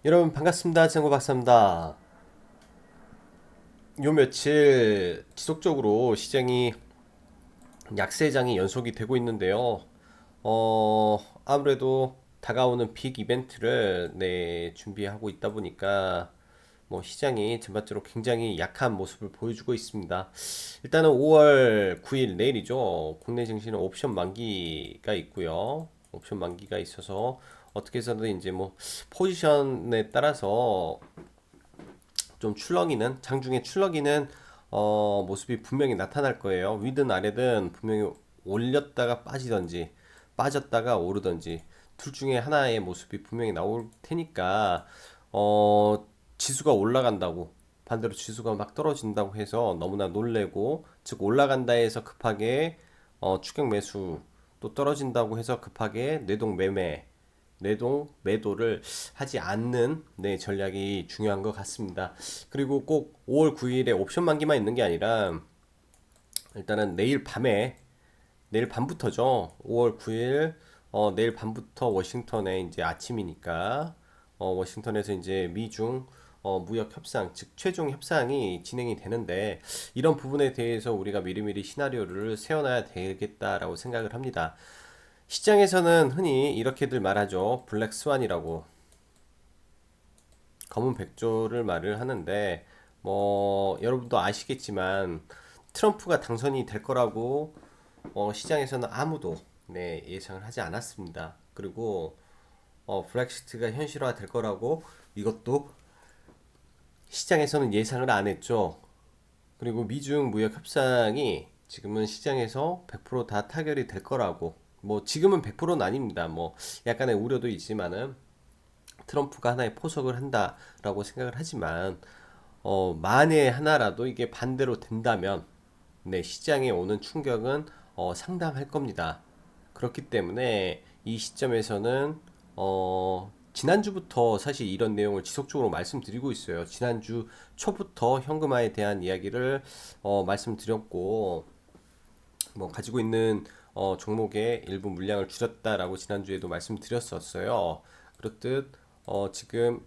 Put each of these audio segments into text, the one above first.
여러분 반갑습니다. 정구 박사입니다. 요 며칠 지속적으로 시장이 약세장이 연속이 되고 있는데요. 아무래도 다가오는 빅 이벤트를 준비하고 있다 보니까 뭐 시장이 전반적으로 굉장히 약한 모습을 보여주고 있습니다. 일단은 5월 9일 내일이죠. 국내 증시는 옵션 만기가 있고요. 옵션 만기가 있어서 어떻게 해서든 이제 뭐 포지션에 따라서 좀 출렁이는 장중에 출렁이는 모습이 분명히 나타날 거예요. 위든 아래든 분명히 올렸다가 빠지던지 빠졌다가 오르던지 둘 중에 하나의 모습이 분명히 나올 테니까 지수가 올라간다고 반대로 지수가 막 떨어진다고 해서 너무나 놀래고 즉 올라간다 해서 급하게 추격 매수 또 떨어진다고 해서 급하게 뇌동 매매 내동 매도를 하지 않는 전략이 중요한 것 같습니다. 그리고 꼭 5월 9일에 옵션 만기만 있는 게 아니라 일단은 내일 밤부터죠. 5월 9일 내일 밤부터 워싱턴에 이제 아침이니까 워싱턴에서 이제 미중 무역 협상 즉 최종 협상이 진행이 되는데 이런 부분에 대해서 우리가 미리미리 시나리오를 세워놔야 되겠다라고 생각을 합니다. 시장에서는 흔히 이렇게들 말하죠. 블랙 스완이라고 검은 백조를 말을 하는데 뭐 여러분도 아시겠지만 트럼프가 당선이 될 거라고 시장에서는 아무도 예상을 하지 않았습니다. 그리고 브렉시트가 현실화 될 거라고 이것도 시장에서는 예상을 안 했죠. 그리고 미중 무역 협상이 지금은 시장에서 100%다 타결이 될 거라고 뭐 지금은 100%는 아닙니다. 뭐 약간의 우려도 있지만은 트럼프가 하나의 포석을 한다라고 생각을 하지만 만에 하나라도 이게 반대로 된다면 시장에 오는 충격은 상당할 겁니다. 그렇기 때문에 이 시점에서는 지난주부터 사실 이런 내용을 지속적으로 말씀드리고 있어요. 지난주 초부터 현금화에 대한 이야기를 말씀드렸고 뭐 가지고 있는 종목의 일부 물량을 줄였다라고 지난주에도 말씀드렸었어요. 그렇듯 지금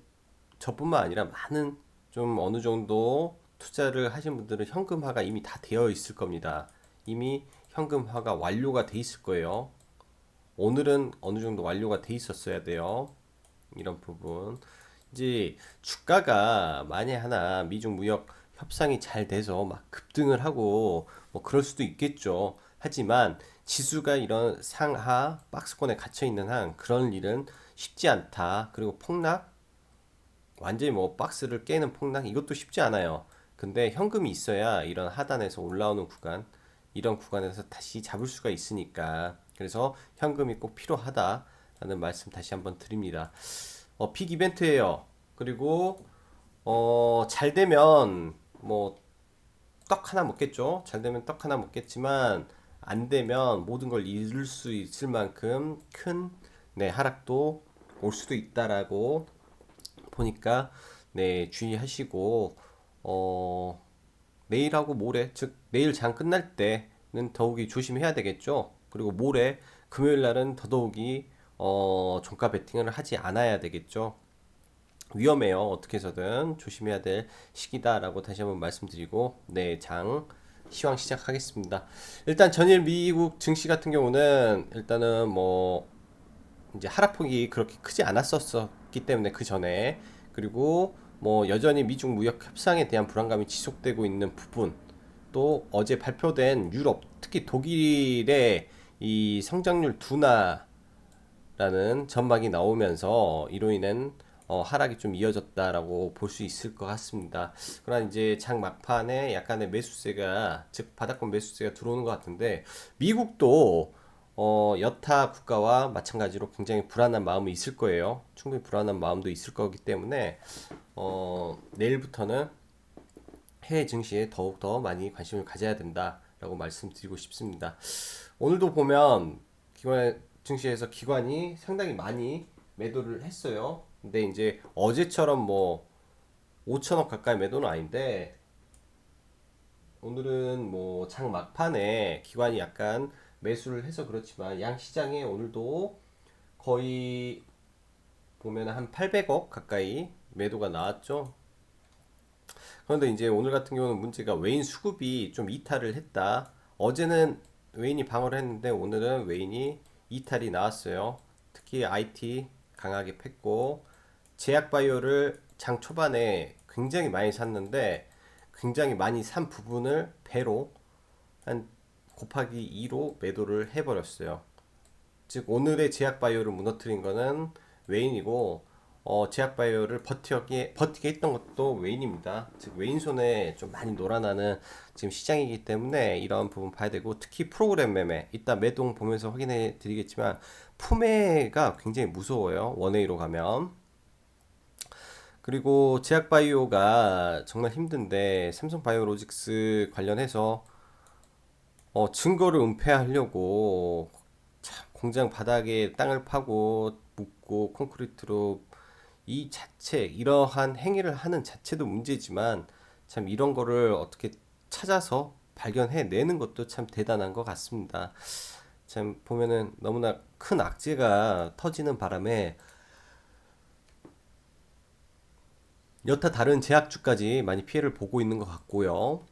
저뿐만 아니라 많은 좀 어느 정도 투자를 하신 분들은 현금화가 이미 다 되어 있을 겁니다. 이미 현금화가 완료가 돼 있을 거예요. 오늘은 어느 정도 완료가 돼 있었어야 돼요. 이런 부분. 이제 주가가 만에 하나 미중 무역 협상이 잘 돼서 막 급등을 하고 뭐 그럴 수도 있겠죠. 하지만 지수가 이런 상하 박스권에 갇혀 있는 한 그런 일은 쉽지 않다. 그리고 폭락 완전히 뭐 박스를 깨는 폭락 이것도 쉽지 않아요. 근데 현금이 있어야 이런 하단에서 올라오는 구간 이런 구간에서 다시 잡을 수가 있으니까 그래서 현금이 꼭 필요하다라는 말씀 다시 한번 드립니다. 빅 이벤트예요. 그리고 잘 되면 뭐 떡 하나 먹겠죠. 잘 되면 떡 하나 먹겠지만 안 되면 모든 걸 잃을 수 있을 만큼 큰 하락도 올 수도 있다라고 보니까 주의하시고 어 내일하고 모레 즉 내일 장 끝날 때는 더욱이 조심해야 되겠죠. 그리고 모레 금요일 날은 더더욱이 종가 베팅을 하지 않아야 되겠죠. 위험해요. 어떻게 해서든 조심해야 될 시기다라고 다시 한번 말씀드리고 장 시황 시작하겠습니다. 일단 전일 미국 증시 같은 경우는 일단은 뭐 이제 하락폭이 그렇게 크지 않았었기 때문에 그 전에 그리고 뭐 여전히 미중 무역 협상에 대한 불안감이 지속되고 있는 부분 또 어제 발표된 유럽 특히 독일의 이 성장률 둔화라는 전망이 나오면서 이로 인한 하락이 좀 이어졌다라고 볼 수 있을 것 같습니다. 그러나 이제 장 막판에 약간의 매수세가 즉 바닥권 매수세가 들어오는 것 같은데 미국도 여타 국가와 마찬가지로 굉장히 불안한 마음이 있을 거예요. 충분히 불안한 마음도 있을 거기 때문에 내일부터는 해외 증시에 더욱더 많이 관심을 가져야 된다라고 말씀드리고 싶습니다. 오늘도 보면 기관 증시에서 기관이 상당히 많이 매도를 했어요. 근데 이제 어제처럼 뭐 5천억 가까이 매도는 아닌데 오늘은 뭐 장 막판에 기관이 약간 매수를 해서 그렇지만 양 시장에 오늘도 거의 보면 한 800억 가까이 매도가 나왔죠. 그런데 이제 오늘 같은 경우는 문제가 외인 수급이 좀 이탈을 했다. 어제는 외인이 방어를 했는데 오늘은 외인이 이탈이 나왔어요. 특히 IT 강하게 팼고 제약바이오를 장 초반에 굉장히 많이 샀는데 굉장히 많이 산 부분을 배로 한 곱하기 2로 매도를 해버렸어요. 즉 오늘의 제약바이오를 무너뜨린 거는 웨인이고 제약바이오를 버티게 했던 것도 웨인입니다. 즉 웨인 손에 좀 많이 놀아나는 지금 시장이기 때문에 이런 부분 봐야 되고 특히 프로그램 매매 이따 매동 보면서 확인해 드리겠지만 푸매가 굉장히 무서워요. 원웨이로 가면. 그리고 제약바이오가 정말 힘든데 삼성바이오로직스 관련해서 증거를 은폐하려고 참 공장 바닥에 땅을 파고 묻고 콘크리트로 이 자체 이러한 행위를 하는 자체도 문제지만 참 이런 거를 어떻게 찾아서 발견해 내는 것도 참 대단한 것 같습니다. 참 보면은 너무나 큰 악재가 터지는 바람에 여타 다른 제약주까지 많이 피해를 보고 있는 것 같고요.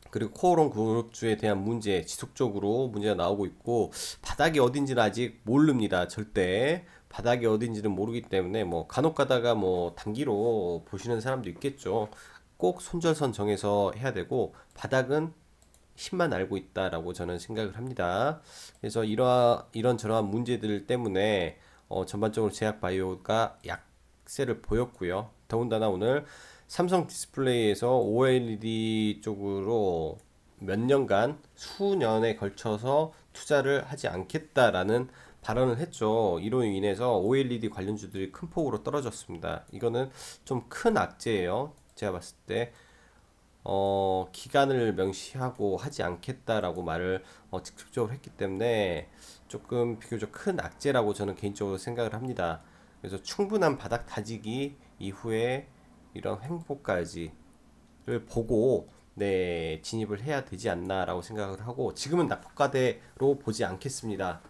그리고 코오롱 그룹주에 대한 문제 지속적으로 문제가 나오고 있고 바닥이 어딘지는 아직 모릅니다. 절대 바닥이 어딘지는 모르기 때문에 뭐 간혹 가다가 뭐 단기로 보시는 사람도 있겠죠. 꼭 손절선 정해서 해야 되고 바닥은 힘만 알고 있다라고 저는 생각을 합니다. 그래서 이런저런 문제들 때문에 전반적으로 제약바이오가 약세를 보였고요. 더군다나 오늘 삼성 디스플레이에서 OLED 쪽으로 몇 년간 수년에 걸쳐서 투자를 하지 않겠다라는 발언을 했죠. 이로 인해서 OLED 관련주들이 큰 폭으로 떨어졌습니다. 이거는 좀 큰 악재예요. 제가 봤을 때 기간을 명시하고 하지 않겠다라고 말을 직접적으로 했기 때문에 조금 비교적 큰 악재라고 저는 개인적으로 생각을 합니다. 그래서 충분한 바닥 다지기 이후에 이런 횡보까지를 보고 진입을 해야 되지 않나라고 생각을 하고 지금은 낙폭과대로 보지 않겠습니다.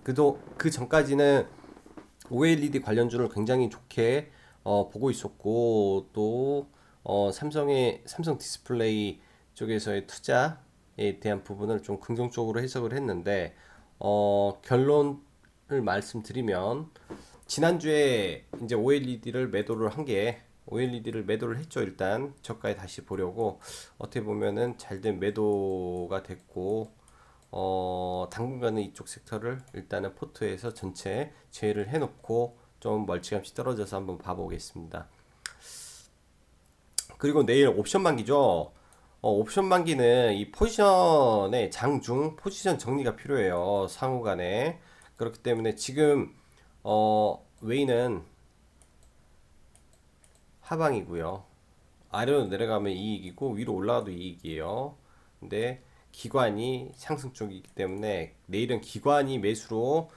그도 그 전까지는 OLED 관련주를 굉장히 좋게 보고 있었고 또 삼성 디스플레이 쪽에서의 투자에 대한 부분을 좀 긍정적으로 해석을 했는데 결론을 말씀드리면 지난주에 이제 OLED를 매도를 한 게 OLED를 매도를 했죠. 일단 저가에 다시 보려고 어떻게 보면은 잘된 매도가 됐고 당분간은 이쪽 섹터를 일단은 포트에서 전체 제외를 해놓고 좀 멀찌감치 떨어져서 한번 봐보겠습니다. 그리고 내일 옵션 만기죠. 옵션 만기는 이 포지션의 장중 포지션 정리가 필요해요. 상호간에. 그렇기 때문에 지금 웨이는 하방이고요. 아래로 내려가면 이익이고 위로 올라가도 이익이에요. 근데 기관이 상승 쪽이기 때문에 내일은 기관이 매수로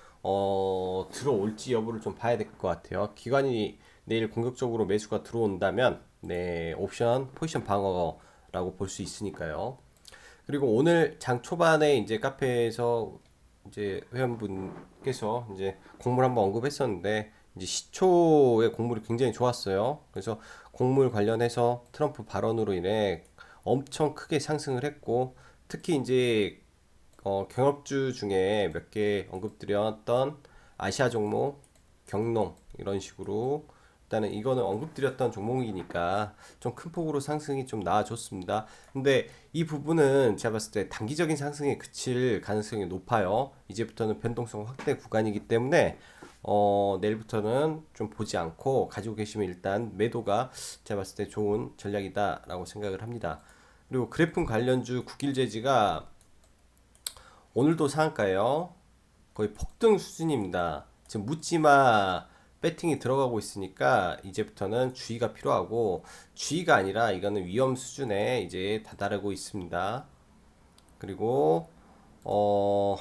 들어올지 여부를 좀 봐야 될 것 같아요. 기관이 내일 공격적으로 매수가 들어온다면 옵션 포지션 방어라고 볼 수 있으니까요. 그리고 오늘 장 초반에 이제 카페에서 이제 회원분께서 이제 곡물 한번 언급했었는데 이제 시초의 곡물이 굉장히 좋았어요. 그래서 곡물 관련해서 트럼프 발언으로 인해 엄청 크게 상승을 했고 특히 이제 경업주 중에 몇 개 언급드렸던 아시아 종목, 경농 이런 식으로 일단은 이거는 언급드렸던 종목이니까 좀 큰 폭으로 상승이 좀 나아졌습니다. 근데 이 부분은 제가 봤을 때 단기적인 상승에 그칠 가능성이 높아요. 이제부터는 변동성 확대 구간이기 때문에 내일부터는 좀 보지 않고 가지고 계시면 일단 매도가 제가 봤을 때 좋은 전략이다라고 생각을 합니다. 그리고 그래프 관련주 국일제지가 오늘도 상한가예요. 거의 폭등 수준입니다. 지금 묻지마 배팅이 들어가고 있으니까 이제부터는 주의가 필요하고 주의가 아니라 이거는 위험 수준에 이제 다다르고 있습니다. 그리고 어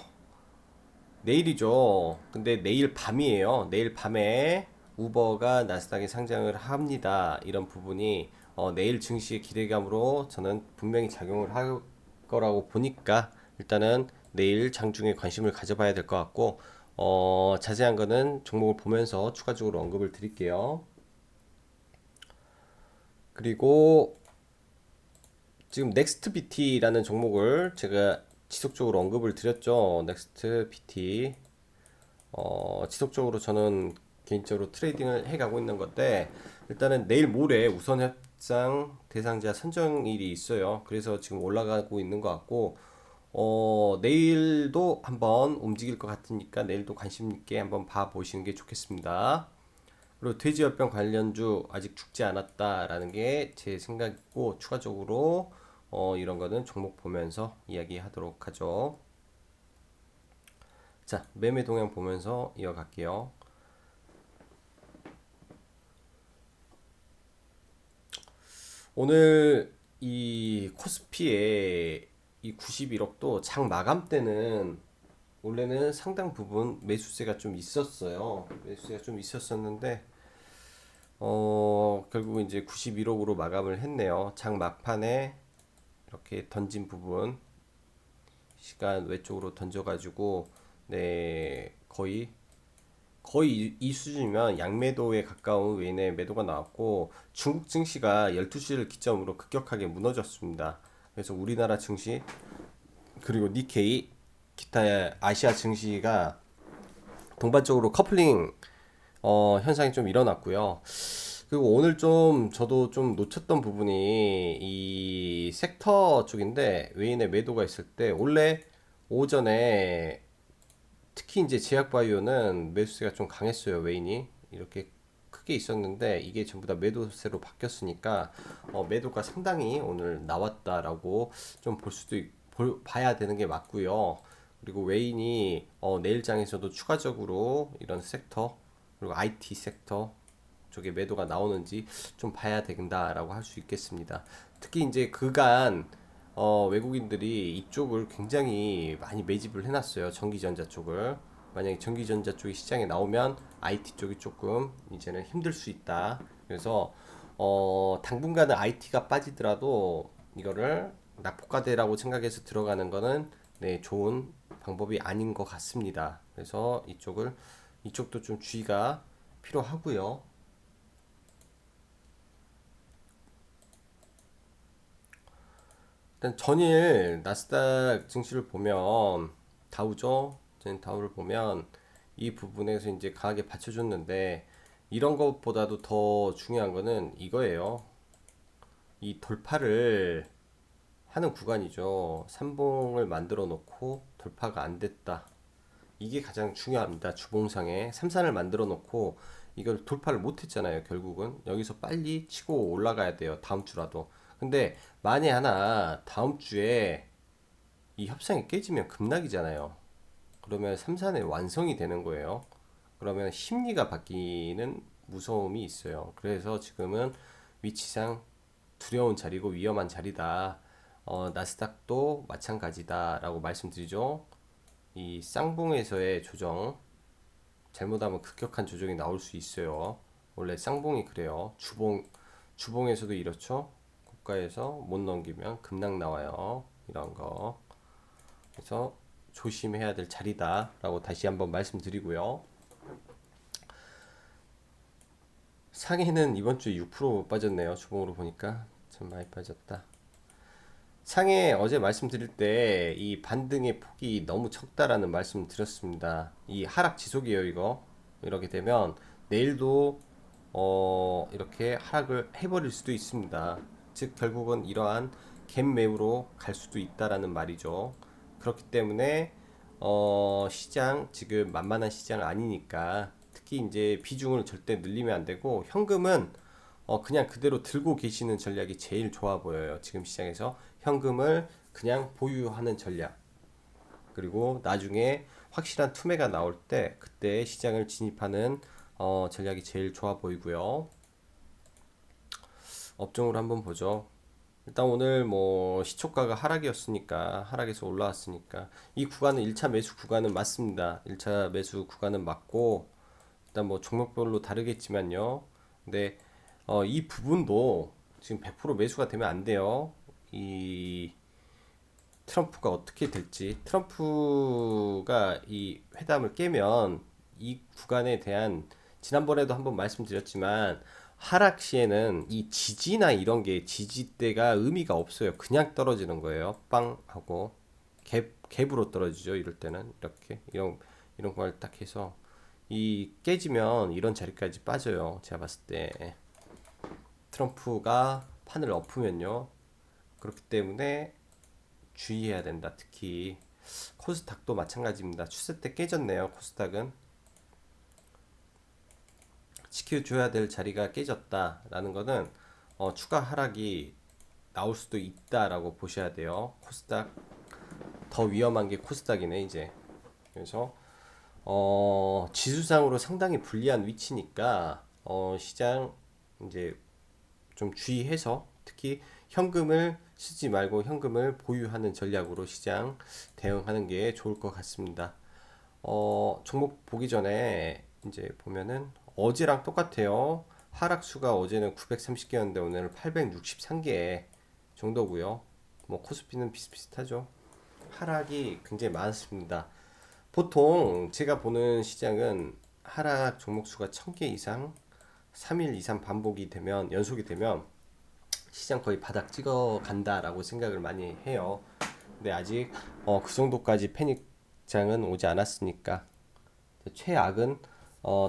내일이죠. 근데 내일 밤이에요. 내일 밤에 우버가 나스닥에 상장을 합니다. 이런 부분이 내일 증시의 기대감으로 저는 분명히 작용을 할 거라고 보니까 일단은 내일 장중에 관심을 가져봐야 될 것 같고 자세한 거는 종목을 보면서 추가적으로 언급을 드릴게요. 그리고 지금 넥스트 BT라는 종목을 제가 지속적으로 언급을 드렸죠. 넥스트 BT. 지속적으로 저는 개인적으로 트레이딩을 해가고 있는 건데, 일단은 내일 모레 우선 협상 대상자 선정일이 있어요. 그래서 지금 올라가고 있는 것 같고, 내일도 한번 움직일 것 같으니까 내일도 관심 있게 한번 봐 보시는 게 좋겠습니다. 그리고 돼지열병 관련주 아직 죽지 않았다라는 게 제 생각이고, 추가적으로 이런 거는 종목 보면서 이야기하도록 하죠. 자, 매매 동향 보면서 이어갈게요. 오늘 이 코스피의 이 91억도 장 마감 때는 원래는 상당 부분 매수세가 좀 있었어요. 매수세가 좀 있었었는데 결국 이제 91억으로 마감을 했네요. 장 막판에 이렇게 던진 부분 시간 외쪽으로 던져가지고 네 거의 이 수준이면 양매도에 가까운 외인의 매도가 나왔고 중국 증시가 12시를 기점으로 급격하게 무너졌습니다. 그래서 우리나라 증시 그리고 니케이 기타 아시아 증시가 동반적으로 커플링 현상이 좀 일어났고요. 그리고 오늘 좀 저도 좀 놓쳤던 부분이 이 섹터 쪽인데 외인의 매도가 있을 때 원래 오전에 특히 이제 제약바이오는 매수세가 좀 강했어요. 외인이 이렇게 크게 있었는데 이게 전부 다 매도세로 바뀌었으니까 매도가 상당히 오늘 나왔다라고 좀 볼 수도 봐야 되는 게 맞고요. 그리고 외인이 내일장에서도 추가적으로 이런 섹터 그리고 IT 섹터 쪽에 매도가 나오는지 좀 봐야 된다라고 할 수 있겠습니다. 특히 이제 그간 외국인들이 이쪽을 굉장히 많이 매집을 해놨어요. 전기전자 쪽을. 만약에 전기전자 쪽이 시장에 나오면 IT 쪽이 조금 이제는 힘들 수 있다. 그래서 당분간은 IT가 빠지더라도 이거를 낙폭과대라고 생각해서 들어가는 거는 네, 좋은 방법이 아닌 것 같습니다. 그래서 이쪽도 좀 주의가 필요하고요. 일단 전일 나스닥 증시를 보면 다우죠. 전 다우를 보면 이 부분에서 이제 강하게 받쳐줬는데 이런 것보다도 더 중요한 거는 이거예요. 이 돌파를 하는 구간이죠. 삼봉을 만들어 놓고 돌파가 안 됐다. 이게 가장 중요합니다. 주봉상에 삼산을 만들어 놓고 이걸 돌파를 못 했잖아요. 결국은 여기서 빨리 치고 올라가야 돼요. 다음 주라도. 근데 만에 하나 다음 주에 이 협상이 깨지면 급락이잖아요. 그러면 삼산의 완성이 되는 거예요. 그러면 심리가 바뀌는 무서움이 있어요. 그래서 지금은 위치상 두려운 자리고 위험한 자리다. 나스닥도 마찬가지다라고 말씀드리죠. 이 쌍봉에서의 조정 잘못하면 급격한 조정이 나올 수 있어요. 원래 쌍봉이 그래요. 주봉에서도 이렇죠. 고가에서 못 넘기면 급락 나와요. 이런 거. 그래서 조심해야 될 자리다라고 다시 한번 말씀드리고요. 상해는 이번 주에 6% 빠졌네요. 주봉으로 보니까 좀 많이 빠졌다. 상해 어제 말씀드릴 때 이 반등의 폭이 너무 적다라는 말씀 드렸습니다. 이 하락 지속이에요, 이거. 이렇게 되면 내일도 이렇게 하락을 해버릴 수도 있습니다. 즉 결국은 이러한 갭 매우로 갈 수도 있다라는 말이죠. 그렇기 때문에 시장 지금 만만한 시장 아니니까 특히 이제 비중을 절대 늘리면 안 되고 현금은 그냥 그대로 들고 계시는 전략이 제일 좋아 보여요. 지금 시장에서 현금을 그냥 보유하는 전략. 그리고 나중에 확실한 투매가 나올 때 그때 시장을 진입하는 전략이 제일 좋아 보이고요. 업종으로 한번 보죠. 일단 오늘 뭐 시초가가 하락이었으니까 하락에서 올라왔으니까 이 구간은 1차 매수 구간은 맞습니다. 1차 매수 구간은 맞고 일단 뭐 종목별로 다르겠지만요. 근데 이 부분도 지금 100% 매수가 되면 안 돼요. 이 트럼프가 어떻게 될지, 트럼프가 이 회담을 깨면 이 구간에 대한, 지난번에도 한번 말씀드렸지만 하락 시에는 이 지지나 이런 게, 지지대가 의미가 없어요. 그냥 떨어지는 거예요. 빵 하고 갭으로 떨어지죠. 이럴 때는 이렇게 이런 걸 딱 해서 이 깨지면 이런 자리까지 빠져요. 제가 봤을 때 트럼프가 판을 엎으면요. 그렇기 때문에 주의해야 된다. 특히 코스닥도 마찬가지입니다. 추세 때 깨졌네요. 코스닥은 지켜줘야 될 자리가 깨졌다라는 거는 추가 하락이 나올 수도 있다라고 보셔야 돼요. 코스닥 더 위험한 게 코스닥이네 이제. 그래서 지수상으로 상당히 불리한 위치니까 시장 이제 좀 주의해서, 특히 현금을 쓰지 말고 현금을 보유하는 전략으로 시장 대응하는 게 좋을 것 같습니다. 종목 보기 전에 이제 보면은 어제랑 똑같아요. 하락수가 어제는 930개였는데 오늘은 863개 정도고요. 뭐 코스피는 비슷비슷하죠. 하락이 굉장히 많습니다. 보통 제가 보는 시장은 하락 종목 수가 1000개 이상 3일 이상 반복이 되면, 연속이 되면 시장 거의 바닥 찍어 간다라고 생각을 많이 해요. 근데 아직 그 정도까지 패닉장은 오지 않았으니까, 최악은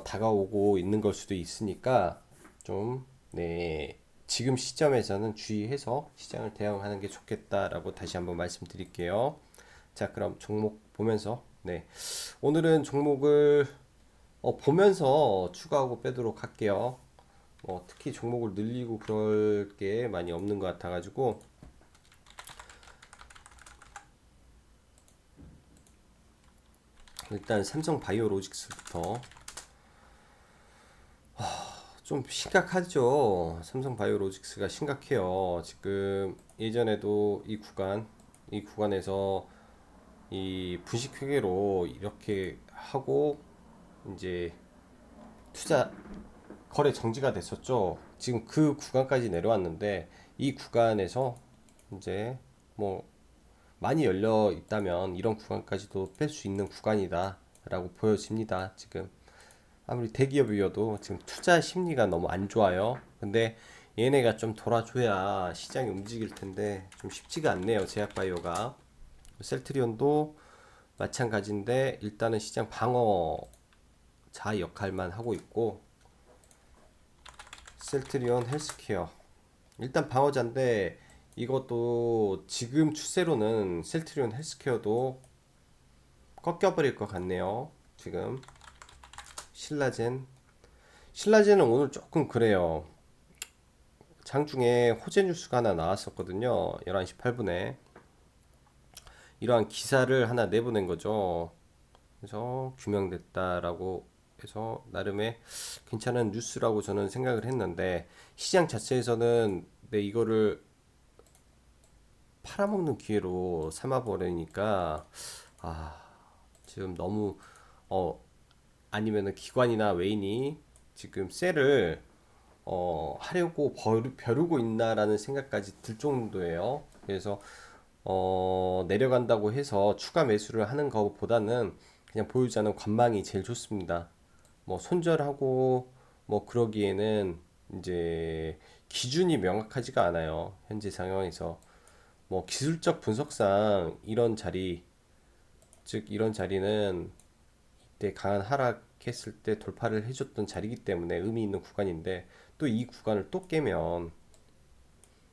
다가오고 있는 걸 수도 있으니까 좀, 네, 지금 시점에서는 주의해서 시장을 대응하는 게 좋겠다라고 다시 한번 말씀드릴게요. 자, 그럼 종목 보면서, 네, 오늘은 종목을 보면서 추가하고 빼도록 할게요. 특히 종목을 늘리고 그럴 게 많이 없는 것 같아가지고, 일단 삼성 바이오로직스부터. 좀 심각하죠. 삼성 바이오로직스가 심각해요. 지금 예전에도 이 구간에서 이 분식 회계로 이렇게 하고 이제 투자 거래 정지가 됐었죠. 지금 그 구간까지 내려왔는데 이 구간에서 이제 뭐 많이 열려 있다면 이런 구간까지도 뺄 수 있는 구간이다라고 보여집니다. 지금 아무리 대기업이어도 지금 투자 심리가 너무 안 좋아요. 근데 얘네가 좀 돌아줘야 시장이 움직일 텐데 좀 쉽지가 않네요. 제약바이오가. 셀트리온도 마찬가지인데 일단은 시장 방어자 역할만 하고 있고, 셀트리온 헬스케어 일단 방어자인데, 이것도 지금 추세로는 셀트리온 헬스케어도 꺾여버릴 것 같네요. 지금 신라젠은 오늘 조금 그래요. 장중에 호재 뉴스가 하나 나왔었거든요. 11시 8분에 이러한 기사를 하나 내보낸 거죠. 그래서 규명됐다라고 해서 나름의 괜찮은 뉴스라고 저는 생각을 했는데, 시장 자체에서는 이거를 팔아먹는 기회로 삼아버리니까, 아, 지금 너무 아니면은 기관이나 외인이 지금 셀을 하려고 벼르고 있나라는 생각까지 들 정도예요. 그래서 내려간다고 해서 추가 매수를 하는 것보다는 그냥 보유자는 관망이 제일 좋습니다. 뭐 손절하고 뭐 그러기에는 이제 기준이 명확하지가 않아요. 현재 상황에서 뭐 기술적 분석상 이런 자리, 즉 이런 자리는 이때 강한 하락했을 때 돌파를 해줬던 자리이기 때문에 의미 있는 구간인데, 또 이 구간을 또 깨면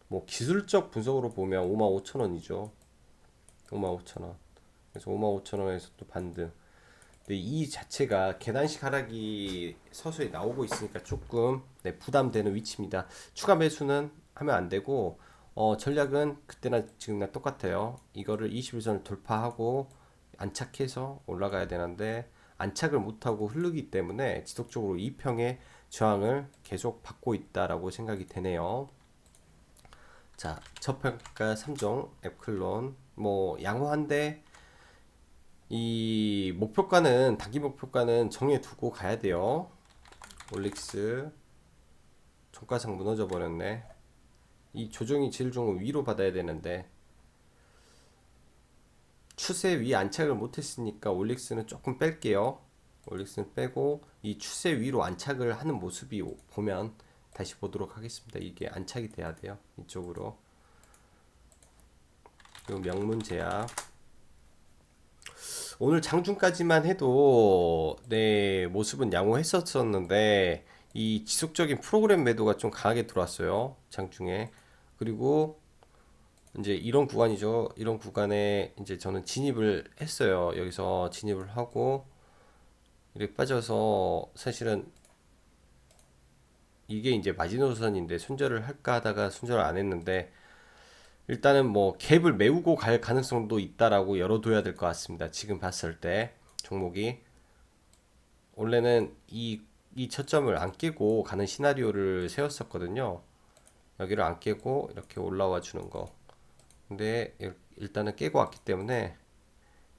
뭐 기술적 분석으로 보면 55,000원이죠. 55,000원. 그래서 55,000원에서 또 반등. 근데 이 자체가 계단식 하락이 서서히 나오고 있으니까 조금, 네, 부담되는 위치입니다. 추가 매수는 하면 안 되고, 전략은 그때나 지금이나 똑같아요. 이거를 21선을 돌파하고 안착해서 올라가야 되는데 안착을 못하고 흐르기 때문에 지속적으로 2평의 저항을 계속 받고 있다라고 생각이 되네요. 자, 저평가 3종 앱클론 뭐 양호한데, 이 목표가는, 단기 목표가는 정해두고 가야 돼요. 올릭스 종가상 무너져 버렸네. 이 조정이 제일 좋은 건 위로 받아야 되는데, 추세 위 안착을 못했으니까 올릭스는 조금 뺄게요. 올릭스는 빼고 이 추세 위로 안착을 하는 모습이 보면 다시 보도록 하겠습니다. 이게 안착이 돼야 돼요. 이쪽으로. 그리고 명문 제약. 오늘 장중까지만 해도 네 모습은 양호했었었는데 이 지속적인 프로그램 매도가 좀 강하게 들어왔어요. 장중에. 그리고 이제 이런 구간이죠. 이런 구간에 이제 저는 진입을 했어요. 여기서 진입을 하고 이렇게 빠져서 사실은 이게 이제 마지노선인데 손절을 할까 하다가 손절을 안 했는데 일단은 뭐 갭을 메우고 갈 가능성도 있다라고 열어둬야 될 것 같습니다. 지금 봤을 때 종목이 원래는 이 저점을 안 깨고 가는 시나리오를 세웠었거든요. 여기를 안 깨고 이렇게 올라와 주는 거. 근데 일단은 깨고 왔기 때문에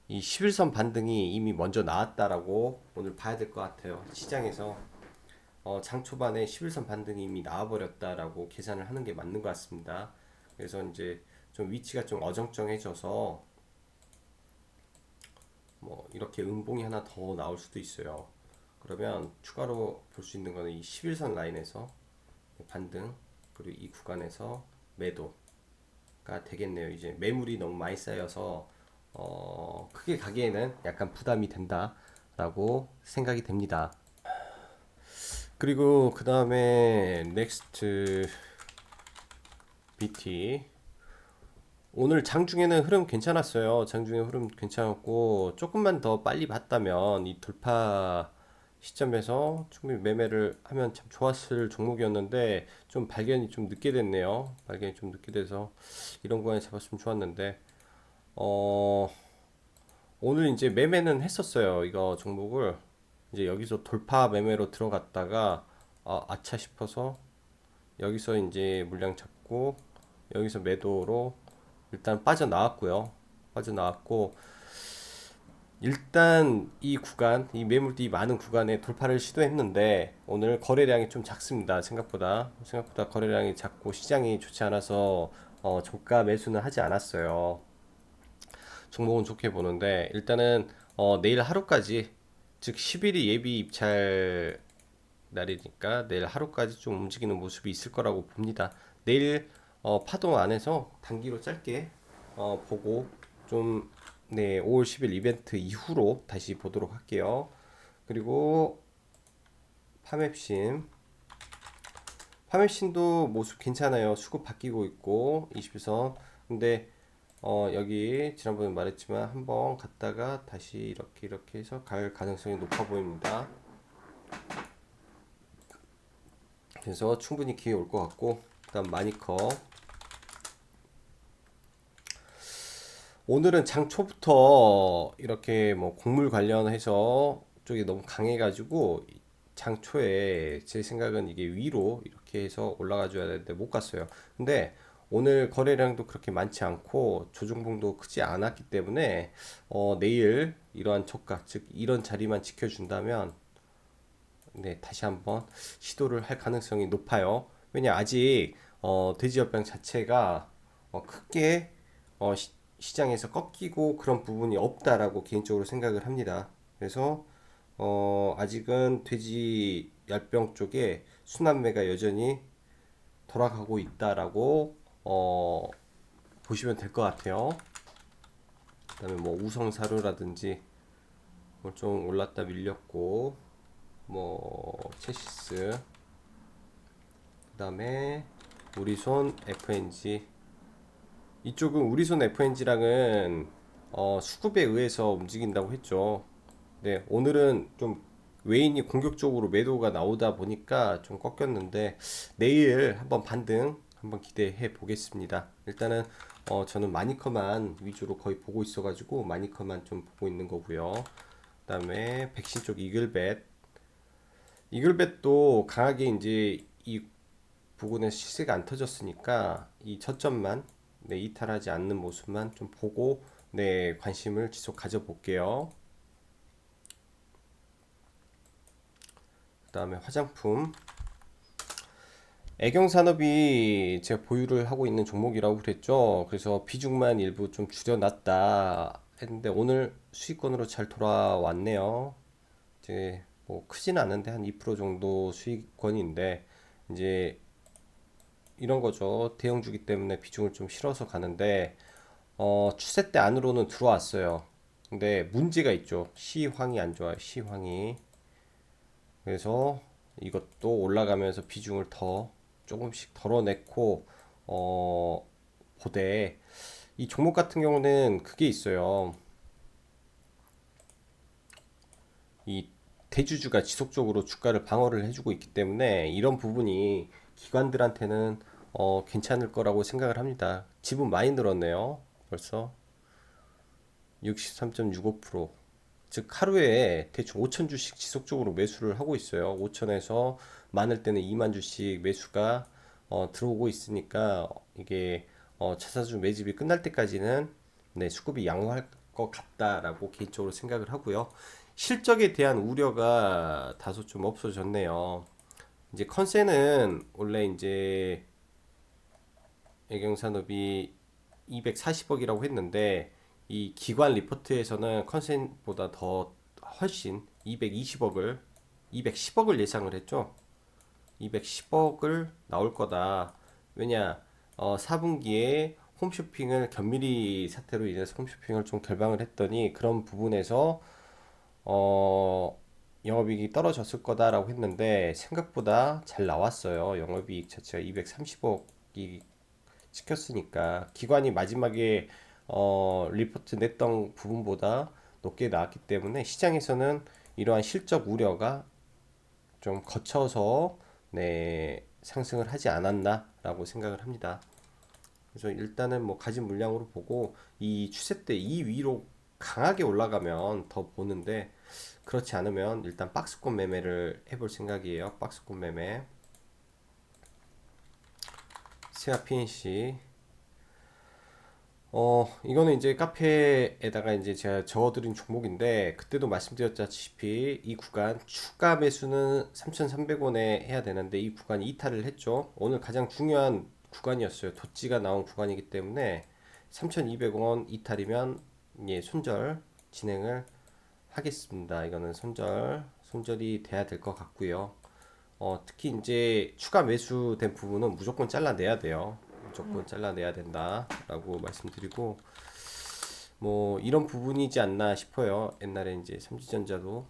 이 11선 반등이 이미 먼저 나왔다라고 오늘 봐야 될 것 같아요. 시장에서 장 초반에 11선 반등이 이미 나와버렸다라고 계산을 하는 게 맞는 것 같습니다. 그래서 이제 좀 위치가 좀 어정쩡해져서 뭐 이렇게 음봉이 하나 더 나올 수도 있어요. 그러면 추가로 볼 수 있는 거는 이 11선 라인에서 반등 그리고 이 구간에서 매도가 되겠네요. 이제 매물이 너무 많이 쌓여서 크게 가기에는 약간 부담이 된다라고 생각이 됩니다. 그리고 그 다음에 넥스트 BT 오늘 장중에는 흐름 괜찮았어요. 장중에 흐름 괜찮았고 조금만 더 빨리 봤다면 이 돌파 시점에서 충분히 매매를 하면 참 좋았을 종목이었는데 좀 발견이 좀 늦게 됐네요. 발견이 좀 늦게 돼서 이런 구간에 잡았으면 좋았는데 어 오늘 이제 매매는 했었어요. 이거 종목을 이제 여기서 돌파 매매로 들어갔다가 아차 싶어서 여기서 이제 물량 잡고 여기서 매도로 일단 빠져나왔고요. 빠져나왔고 일단 이 구간, 이 매물들이 많은 구간에 돌파를 시도했는데 오늘 거래량이 좀 작습니다. 생각보다 거래량이 작고 시장이 좋지 않아서 저가 매수는 하지 않았어요. 종목은 좋게 보는데 일단은 내일 하루까지 즉 10일이 예비 입찰 날이니까 내일 하루까지 좀 움직이는 모습이 있을 거라고 봅니다. 내일 파동 안에서 단기로 짧게 보고 좀 네, 5월 10일 이벤트 이후로 다시 보도록 할게요. 그리고 파맵신 파맵신도 모습 괜찮아요. 수급 바뀌고 있고 21선 근데 여기 지난번에 말했지만 한번 갔다가 다시 이렇게 해서 갈 가능성이 높아 보입니다. 그래서 충분히 기회 올 것 같고 그다음 마니커 오늘은 장 초부터 이렇게 뭐 곡물 관련해서 쪽이 너무 강해가지고 장 초에 제 생각은 이게 위로 이렇게 해서 올라가 줘야 되는데 못 갔어요. 근데 오늘 거래량도 그렇게 많지 않고 조정봉도 크지 않았기 때문에 내일 이러한 저가 즉 이런 자리만 지켜준다면 네 다시 한번 시도를 할 가능성이 높아요. 왜냐 아직 돼지열병 자체가 크게 시장에서 꺾이고 그런 부분이 없다라고 개인적으로 생각을 합니다. 그래서 아직은 돼지 열병 쪽에 순환매가 여전히 돌아가고 있다라고 보시면 될 것 같아요. 그다음에 뭐 우성사료라든지 뭐 좀 올랐다 밀렸고 뭐 체시스 그다음에 우리손 FNG 이쪽은 우리손 FNG랑은 수급에 의해서 움직인다고 했죠. 네, 오늘은 좀 외인이 공격적으로 매도가 나오다 보니까 좀 꺾였는데 내일 한번 반등 한번 기대해 보겠습니다. 일단은 저는 마니커만 위주로 거의 보고 있어가지고 마니커만 좀 보고 있는 거고요. 그다음에 백신 쪽 이글벳도 강하게 이제 이 부근에서 시세가 안 터졌으니까 이 저점만 네, 이탈하지 않는 모습만 좀 보고 네, 관심을 지속 가져볼게요. 그 다음에 화장품 애경산업이 제가 보유를 하고 있는 종목이라고 그랬죠. 그래서 비중만 일부 좀 줄여놨다 했는데 오늘 수익권으로 잘 돌아왔네요. 이제 뭐 크진 않은데 한 2% 정도 수익권인데 이제 이런 거죠. 대형주기 때문에 비중을 좀 실어서 가는데 추세 때 안으로는 들어왔어요. 근데 문제가 있죠. 시황이 안 좋아요. 시황이. 그래서 이것도 올라가면서 비중을 더 조금씩 덜어냈고 어 보되 이 종목 같은 경우는 그게 있어요. 이 대주주가 지속적으로 주가를 방어를 해주고 있기 때문에 이런 부분이 기관들한테는 괜찮을 거라고 생각을 합니다. 지분 많이 늘었네요. 벌써 63.65%. 즉 하루에 대충 5천 주씩 지속적으로 매수를 하고 있어요. 5천에서 많을 때는 2만 주씩 매수가 들어오고 있으니까 이게 차사주 매집이 끝날 때까지는 네, 수급이 양호할 것 같다라고 개인적으로 생각을 하고요. 실적에 대한 우려가 다소 좀 없어졌네요. 이제 컨센은 원래 이제 애경산업이 240억이라고 했는데 이 기관 리포트에서는 컨센보다 더 훨씬 210억을 예상을 했죠. 210억을 나올 거다. 왜냐 4분기에 홈쇼핑을 견미리 사태로 인해서 홈쇼핑을 좀 결방을 했더니 그런 부분에서 어, 영업이익이 떨어졌을 거다라고 했는데 생각보다 잘 나왔어요. 영업이익 자체가 230억이 찍혔으니까 기관이 마지막에 리포트 냈던 부분보다 높게 나왔기 때문에 시장에서는 이러한 실적 우려가 좀 거쳐서 네, 상승을 하지 않았나라고 생각을 합니다. 그래서 일단은 뭐 가진 물량으로 보고 이 추세 때 이 위로 강하게 올라가면 더 보는데 그렇지 않으면 일단 박스권 매매를 해볼 생각이에요. 박스권 매매. 세아 PNC. 이거는 이제 카페에다가 이제 제가 적어드린 종목인데, 그때도 말씀드렸다시피 이 구간 추가 매수는 3,300원에 해야 되는데, 이 구간이 이탈을 했죠. 오늘 가장 중요한 구간이었어요. 도찌가 나온 구간이기 때문에 3,200원 이탈이면 예, 손절 진행을 하겠습니다. 이거는 손절이 돼야 될 것 같고요. 특히 이제 추가 매수된 부분은 무조건 잘라내야 돼요. 무조건 잘라내야 된다라고 말씀드리고 뭐 이런 부분이지 않나 싶어요. 옛날에 이제 삼지전자도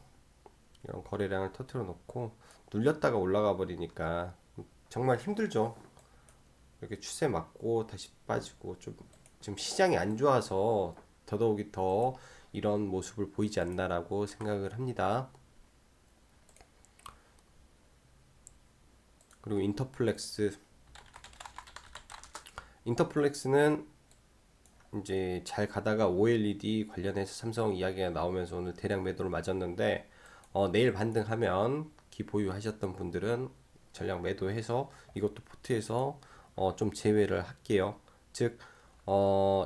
이런 거래량을 터트려 놓고 눌렸다가 올라가 버리니까 정말 힘들죠. 이렇게 추세 맞고 다시 빠지고 좀 지금 시장이 안 좋아서 더더욱이 더 이런 모습을 보이지 않나라고 생각을 합니다. 그리고 인터플렉스는 이제 잘 가다가 OLED 관련해서 삼성 이야기가 나오면서 오늘 대량 매도를 맞았는데 내일 반등하면 기 보유하셨던 분들은 전량 매도해서 이것도 포트에서 좀 제외를 할게요. 즉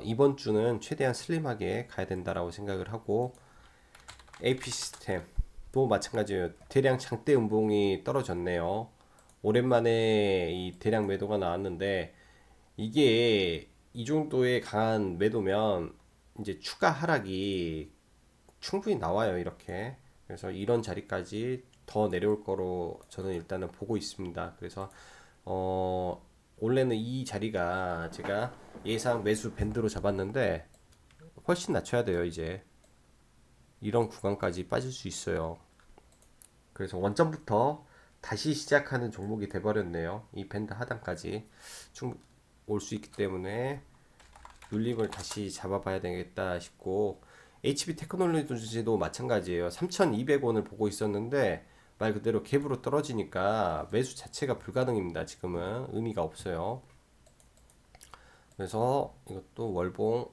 이번 주는 최대한 슬림하게 가야 된다라고 생각을 하고 AP 시스템도 마찬가지예요. 대량 장대 음봉이 떨어졌네요. 오랜만에 이 대량 매도가 나왔는데 이게 이 정도의 강한 매도면 이제 추가 하락이 충분히 나와요, 이렇게. 그래서 이런 자리까지 더 내려올 거로 저는 일단은 보고 있습니다. 그래서 원래는 이 자리가 제가 예상 매수 밴드로 잡았는데 훨씬 낮춰야 돼요, 이제. 이런 구간까지 빠질 수 있어요. 그래서 원점부터 다시 시작하는 종목이 돼버렸네요. 이 밴드 하단까지 올 수 있기 때문에 눌림을 다시 잡아봐야 되겠다 싶고 HB 테크놀로지도 마찬가지예요. 3,200원을 보고 있었는데 말 그대로 갭으로 떨어지니까 매수 자체가 불가능입니다. 지금은 의미가 없어요. 그래서 이것도 월봉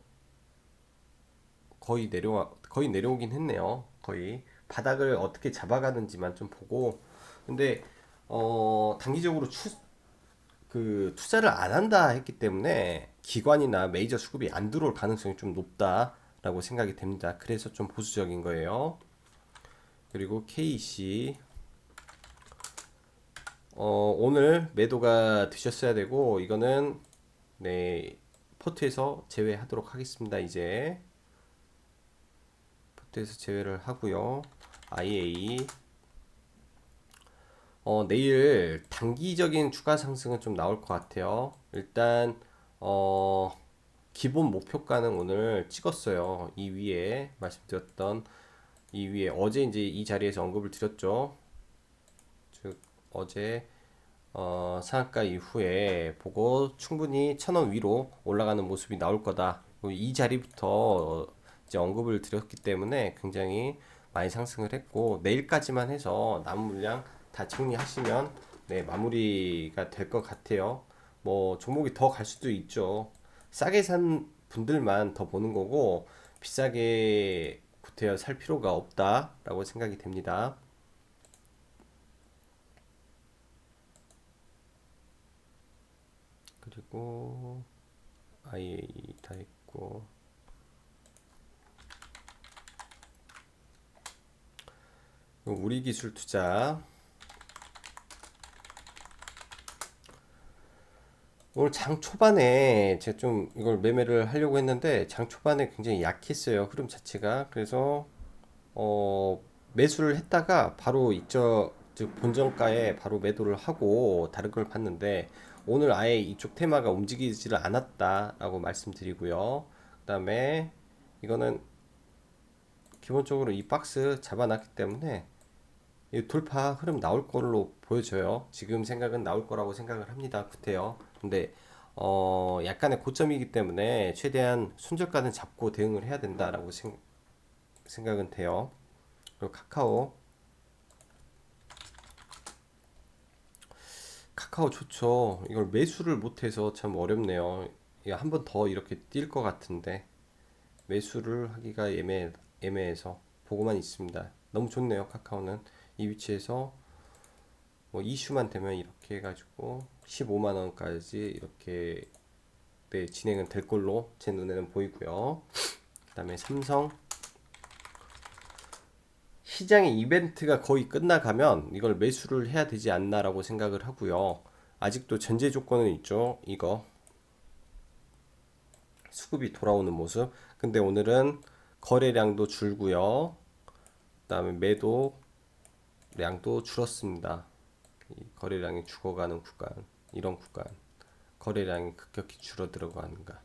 거의 내려오긴 했네요. 거의 바닥을 어떻게 잡아가는지만 좀 보고 근데 단기적으로 투자를 안 한다 했기 때문에 기관이나 메이저 수급이 안 들어올 가능성이 좀 높다라고 생각이 됩니다. 그래서 좀 보수적인 거예요. 그리고 KC 오늘 매도가 되셨어야 되고 이거는 네 포트에서 제외하도록 하겠습니다. 이제 시프트에서 제외를 하고요. IA 내일 단기적인 추가 상승은 좀 나올 것 같아요. 일단 기본 목표가는 오늘 찍었어요. 이 위에 말씀드렸던 이 위에 어제 이제 이 자리에서 언급을 드렸죠. 즉 어제 상한가 이후에 보고 충분히 1,000원 위로 올라가는 모습이 나올 거다. 이 자리부터 이제 언급을 드렸기 때문에 굉장히 많이 상승을 했고 내일까지만 해서 남은 물량 다 정리하시면 네, 마무리가 될 것 같아요. 뭐 종목이 더 갈 수도 있죠. 싸게 산 분들만 더 보는 거고 비싸게 구태여 살 필요가 없다라고 생각이 됩니다. 그리고 IA 다 했고 우리 기술 투자 오늘 장 초반에 제가 좀 이걸 매매를 하려고 했는데 장 초반에 굉장히 약했어요. 흐름 자체가. 그래서 매수를 했다가 바로 이쪽 즉 본정가에 바로 매도를 하고 다른 걸 봤는데 오늘 아예 이쪽 테마가 움직이지를 않았다라고 말씀드리고요. 그다음에 이거는 기본적으로 이 박스 잡아놨기 때문에 이 돌파 흐름 나올 걸로 보여져요. 지금 생각은 나올 거라고 생각을 합니다. 구태여. 근데 약간의 고점이기 때문에 최대한 손절가는 잡고 대응을 해야 된다라고 생각은 돼요. 그리고 카카오 좋죠. 이걸 매수를 못해서 참 어렵네요. 한 번 더 이렇게 뛸 것 같은데 매수를 하기가 애매해서 보고만 있습니다. 너무 좋네요. 카카오는 이 위치에서 뭐 이슈만 되면 이렇게 해가지고 15만 원까지 이렇게 네, 진행은 될 걸로 제 눈에는 보이고요. 그다음에 삼성 시장의 이벤트가 거의 끝나가면 이걸 매수를 해야 되지 않나라고 생각을 하고요. 아직도 전제 조건은 있죠. 이거 수급이 돌아오는 모습. 근데 오늘은 거래량도 줄고요. 그다음에 매도량도 줄었습니다. 이 거래량이 죽어가는 구간, 이런 구간, 거래량이 급격히 줄어들어가는가.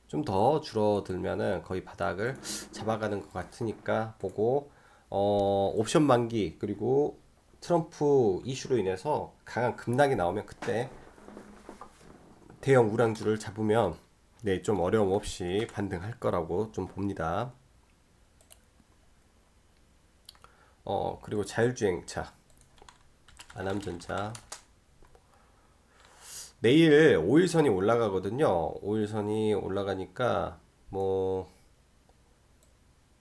좀 더 줄어들면은 거의 바닥을 잡아가는 것 같으니까 보고 옵션 만기 그리고 트럼프 이슈로 인해서 강한 급락이 나오면 그때 대형 우량주를 잡으면 네, 좀 어려움 없이 반등할 거라고 좀 봅니다. 그리고 자율주행차 아남전자 내일 5일선이 올라가거든요. 5일선이 올라가니까 뭐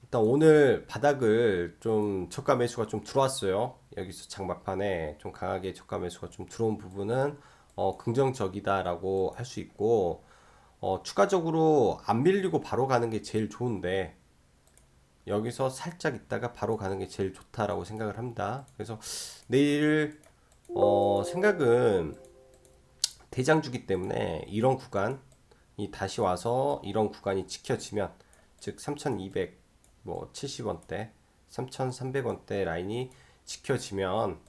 일단 오늘 바닥을 좀 저가 매수가 좀 들어왔어요. 여기서 장막판에 좀 강하게 저가 매수가 좀 들어온 부분은 긍정적이다라고 할 수 있고 추가적으로 안 밀리고 바로 가는 게 제일 좋은데 여기서 살짝 있다가 바로 가는 게 제일 좋다라고 생각을 합니다. 그래서 내일 생각은 대장주기 때문에 이런 구간이 다시 와서 이런 구간이 지켜지면 즉 3200, 뭐 70원대, 3300원대 라인이 지켜지면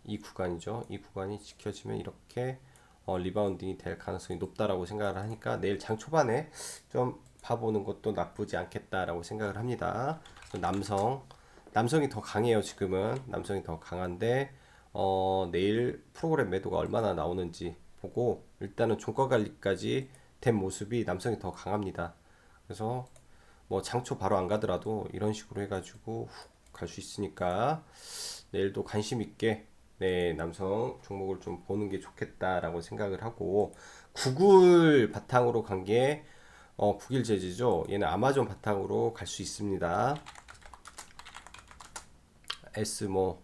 이 구간이죠. 이 구간이 지켜지면 이렇게 리바운딩이 될 가능성이 높다라고 생각을 하니까 내일 장 초반에 좀 봐보는 것도 나쁘지 않겠다라고 생각을 합니다. 남성이 더 강해요. 지금은 남성이 더 강한데 내일 프로그램 매도가 얼마나 나오는지 보고 일단은 종가 관리까지 된 모습이 남성이 더 강합니다. 그래서 뭐 장초 바로 안 가더라도 이런 식으로 해가지고 훅 갈 수 있으니까 내일도 관심 있게 네, 남성 종목을 좀 보는 게 좋겠다라고 생각을 하고 구글 바탕으로 간 게 국일 제지죠. 얘는 아마존 바탕으로 갈 수 있습니다. 뭐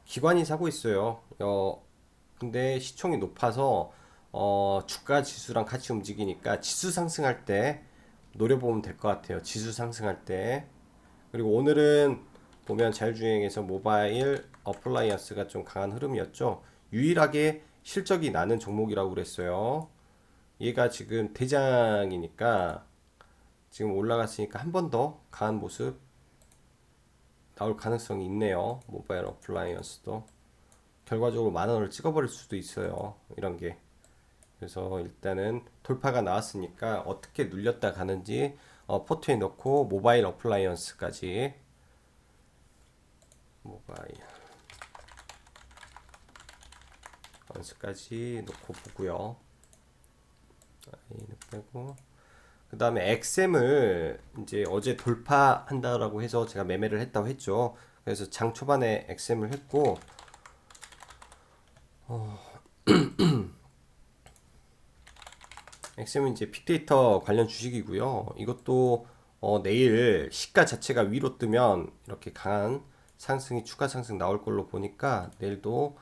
기관이 사고 있어요. 근데 시총이 높아서 주가 지수랑 같이 움직이니까 지수 상승할 때 노려보면 될 것 같아요. 지수 상승할 때. 그리고 오늘은 보면 자율주행에서 모바일 어플라이언스가 좀 강한 흐름이었죠. 유일하게 실적이 나는 종목이라고 그랬어요. 얘가 지금 대장이니까 지금 올라갔으니까 한 번 더 강한 모습 나올 가능성이 있네요. 모바일 어플라이언스도 결과적으로 10,000원을 찍어버릴 수도 있어요. 이런 게. 그래서 일단은 돌파가 나왔으니까 어떻게 눌렸다 가는지 포트에 넣고 모바일 어플라이언스까지 놓고 보고요. 얘는 빼고 그 다음에 엑셈을 이제 어제 돌파한다라고 해서 제가 매매를 했다고 했죠. 그래서 장 초반에 엑셈을 했고 엑셈은 이제 빅데이터 관련 주식이고요. 이것도 내일 시가 자체가 위로 뜨면 이렇게 강한 상승이 추가 상승 나올 걸로 보니까 내일도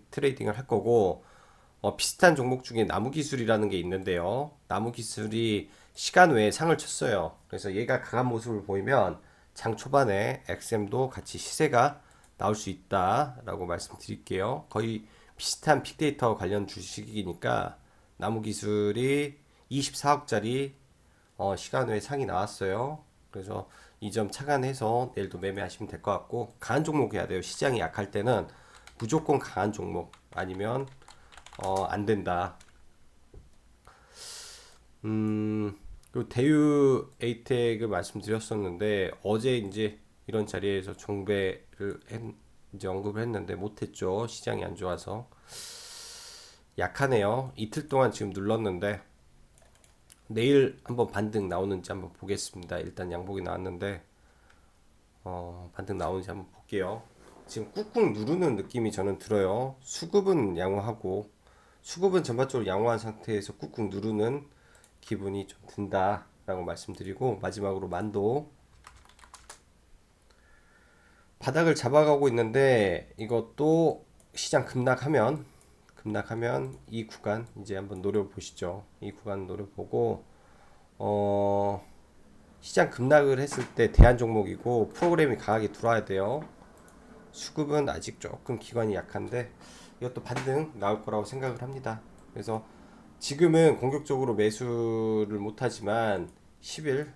트레이딩을 할 거고 비슷한 종목 중에 나무기술이라는 게 있는데요. 나무기술이 시간 외에 상을 쳤어요. 그래서 얘가 강한 모습을 보이면 장 초반에 엑셈도 같이 시세가 나올 수 있다라고 말씀드릴게요. 거의 비슷한 빅데이터 관련 주식이니까 나무기술이 24억짜리 시간 외에 상이 나왔어요. 그래서 이 점 착안해서 내일도 매매하시면 될 것 같고 강한 종목 해야 돼요. 시장이 약할 때는 무조건 강한 종목 아니면 안 된다. 그리고 대유 에이텍을 말씀드렸었는데 어제 이제 이런 자리에서 이제 언급을 했는데 못했죠. 시장이 안 좋아서 약하네요. 이틀 동안 지금 눌렀는데 내일 한번 반등 나오는지 한번 보겠습니다. 일단 양복이 나왔는데 반등 나오는지 한번 볼게요. 지금 꾹꾹 누르는 느낌이 저는 들어요. 수급은 양호하고 수급은 전반적으로 양호한 상태에서 꾹꾹 누르는 기분이 좀 든다라고 말씀드리고 마지막으로 만도 바닥을 잡아가고 있는데 이것도 시장 급락하면 이 구간 이제 한번 노려보시죠. 이 구간 노려보고 시장 급락을 했을 때 대한 종목이고 프로그램이 강하게 들어와야 돼요. 수급은 아직 조금 기관이 약한데 이것도 반등 나올 거라고 생각을 합니다. 그래서 지금은 공격적으로 매수를 못하지만 10일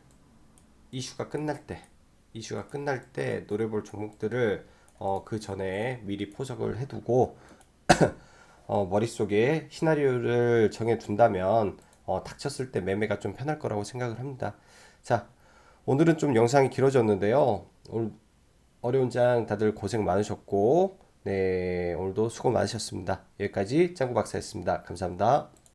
이슈가 끝날 때 노려볼 종목들을 그 전에 미리 포석을 해두고 머릿속에 시나리오를 정해둔다면 닥쳤을 때 매매가 좀 편할 거라고 생각을 합니다. 자, 오늘은 좀 영상이 길어졌는데요. 오늘 어려운 장 다들 고생 많으셨고, 네, 오늘도 수고 많으셨습니다. 여기까지 짱구 박사였습니다. 감사합니다.